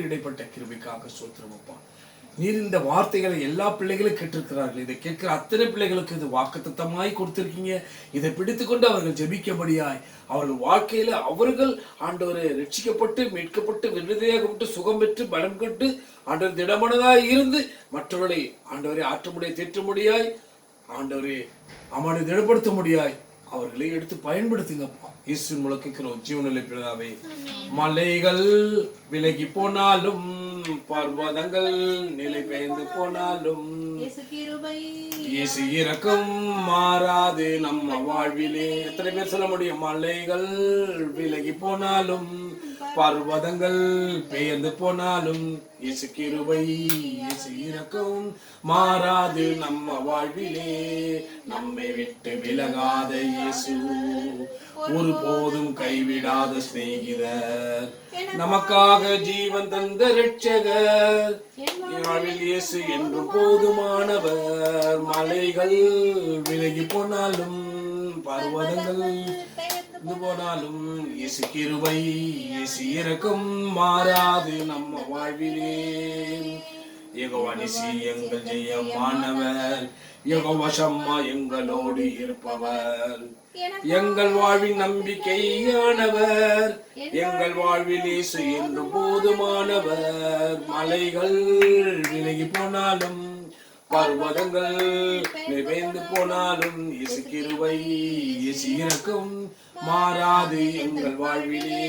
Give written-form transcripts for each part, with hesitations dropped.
இடைப்பட்ட கிருபைக்காக ஸ்தோத்திரம் அப்பா. நீர் இந்த வார்த்தைகளை எல்லா பிள்ளைகளும் கேட்டிருக்கிறார்கள். இதை கேட்கிற அத்தனை பிள்ளைகளுக்கு இது வாக்குத்தத்தமாய் கொடுத்திருக்கீங்க. இதை பிடித்துக்கொண்டு அவர்கள் ஜெபிக்கபடியாய் அவர்கள் வாழ்க்கையில அவர்கள் ஆண்டவரை ரட்சிக்கப்பட்டு மீட்கப்பட்டு விடுதலையாகப்பட்டு சுகம் பெற்று பலம் கட்டு ஆண்டவர் திடமனதாய் இருந்து மற்றவர்களை ஆண்டவரை ஆற்றுமுடிய தேற்றுமுடியாய் ஆண்டவரை அவனை திடப்படுத்த முடியாய் அவர்களை எடுத்து பயன்படுத்துங்கப்பா. இயேசுவின் மூலம் கேட்கிறோம் ஜீவனிலை பிதாவே. மலைகள் விலகி போனாலும் பர்வதங்கள் நிலை பெயர்ந்து போனாலும் இயேசு இரக்கம் மாறாது நம்ம வாழ்விலே. எத்தனை பேர் சொல்ல முடியும்? மலைகள் விலகி போனாலும் பர்வதங்கள் பெயர்ந்து போனாலும் இயேசு கிருபை இயேசு இரக்கம் மாறாது நம்ம வாழ்விலே. நம்மை விட்டு விலகாத இயேசு ஒருபோதும் கைவிடாத சிநேகிதர், நமக்காக ஜீவன் தந்த இரட்சகர். இயேசு என்றும் போதுமானவர். மலைகள் விலகி போனாலும் பர்வதங்கள் போனாலும் இயேசு கிருபை இயேசு இரக்கம் மாறாது நம்ம வாழ்விலே. யெகோவா நிசி எங்கள் ஜெயமானவர், யெகோவா ஷம்மா எங்களோடு இருப்பவர், எங்கள் வாழ்வின் நம்பிக்கையானவர், எங்கள் வாழ்வில் இயேசு என்றும் போதுமானவர். மலைகள் விலகி போனாலும் பர்வதங்கள் நிறைந்து போனாலும் இயேசு கிருபை இயேசு இரக்கம் மாறாது எங்கள் வாழ்விலே.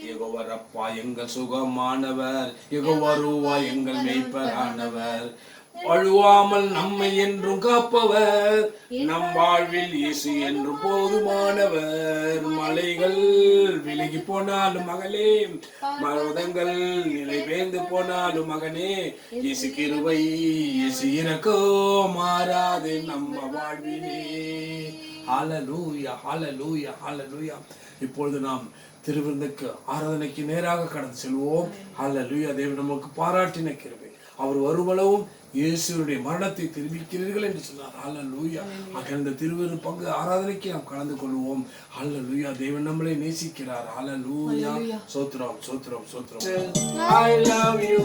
யெகோவா ரப்பா எங்கள் சுகமானவர், யெகோவா ரூவா எங்கள் மேய்ப்பரானவர், அழுவாமல் நம்மை என்றும் காப்பவர், நம் வாழ்வில் இயேசு என்றும் போதுமானவர். மலைகள் விலகி போனாலும் மகளே, பர்வதங்கள் நிலை பெயர்ந்து போனாலும் மகனே, இயேசு கிருபை இயேசு இரக்கம் மாறாது நம்ம வாழ்விலே. ஹல்லேலூயா ஹல்லேலூயா ஹல்லேலூயா. இப்பொழுது நாம் திருவிருந்துக்கு ஆராதனைக்கு நேராக கடந்து செல்வோம். ஹல்லேலூயா. தேவன் நமக்கு பாராட்டின கிருபை. அவர் வருவளவும் இயேசுவுடைய மரணத்தை தெரிவிக்கிறீர்கள் என்று சொன்னார். ஹல்லேலூயா. அந்த திருவிரு பங்கு ஆராதனைக்கு நாம் கலந்து கொள்வோம். ஹல்லேலூயா. தேவன் நம்மளை நேசிக்கிறார். ஹல்லேலூயா. சோத்ரம் சோத்ரம் சோத்ரம். I love you.